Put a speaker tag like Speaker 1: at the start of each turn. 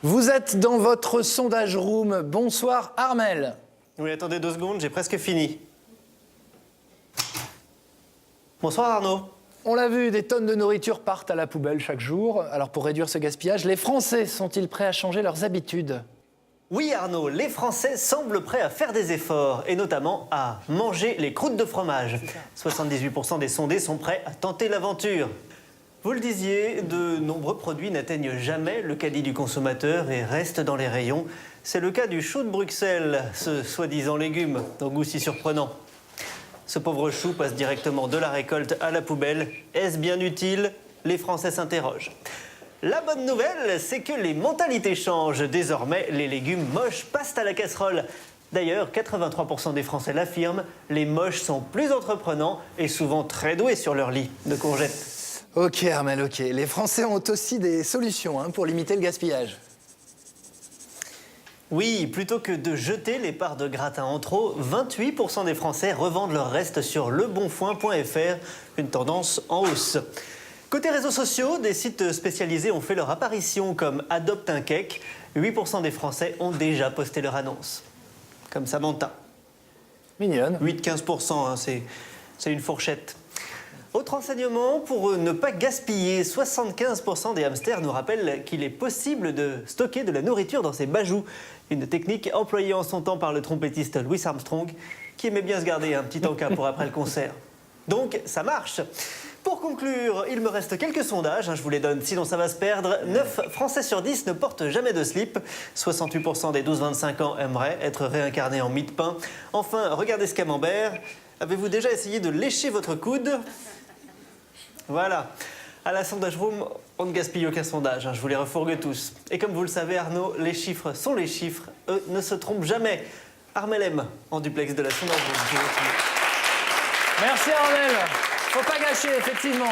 Speaker 1: Vous êtes dans votre sondage room. Bonsoir Armel.
Speaker 2: Oui, attendez 2 secondes, j'ai presque fini. Bonsoir Arnaud.
Speaker 1: On l'a vu, des tonnes de nourriture partent à la poubelle chaque jour. Alors pour réduire ce gaspillage, les Français sont-ils prêts à changer leurs habitudes?
Speaker 2: Oui Arnaud, les Français semblent prêts à faire des efforts, et notamment à manger les croûtes de fromage. 78% des sondés sont prêts à tenter l'aventure. Vous le disiez, de nombreux produits n'atteignent jamais le caddie du consommateur et restent dans les rayons. C'est le cas du chou de Bruxelles, ce soi-disant légume au goût si surprenant. Ce pauvre chou passe directement de la récolte à la poubelle. Est-ce bien utile? Les Français s'interrogent. La bonne nouvelle, c'est que les mentalités changent. Désormais, les légumes moches passent à la casserole. D'ailleurs, 83% des Français l'affirment, les moches sont plus entreprenants et souvent très doués sur leur lit de courgettes.
Speaker 1: Ok Armel, ok. Les Français ont aussi des solutions pour limiter le gaspillage.
Speaker 2: Oui, plutôt que de jeter les parts de gratin en trop, 28% des Français revendent leurs restes sur lebonfoin.fr, une tendance en hausse. Côté réseaux sociaux, des sites spécialisés ont fait leur apparition comme Adopte un cake. 8% des Français ont déjà posté leur annonce. Comme Samantha.
Speaker 1: Mignonne.
Speaker 2: 8-15%, c'est une fourchette. Autre enseignement, pour ne pas gaspiller, 75% des hamsters nous rappellent qu'il est possible de stocker de la nourriture dans ses bajoux. Une technique employée en son temps par le trompettiste Louis Armstrong, qui aimait bien se garder un petit encas pour après le concert. Donc, ça marche. Pour conclure, il me reste quelques sondages, je vous les donne, sinon ça va se perdre. 9 Français sur 10 ne portent jamais de slip. 68% des 12-25 ans aimeraient être réincarnés en mie de pain. Enfin, regardez ce camembert. Avez-vous déjà essayé de lécher votre coude ? Voilà. À la sondage room, on ne gaspille aucun sondage, je vous les refourgue tous. Et comme vous le savez Arnaud, les chiffres sont les chiffres, eux ne se trompent jamais. Armel M, en duplex de la sondage room.
Speaker 1: Merci Armel. Faut pas gâcher, effectivement.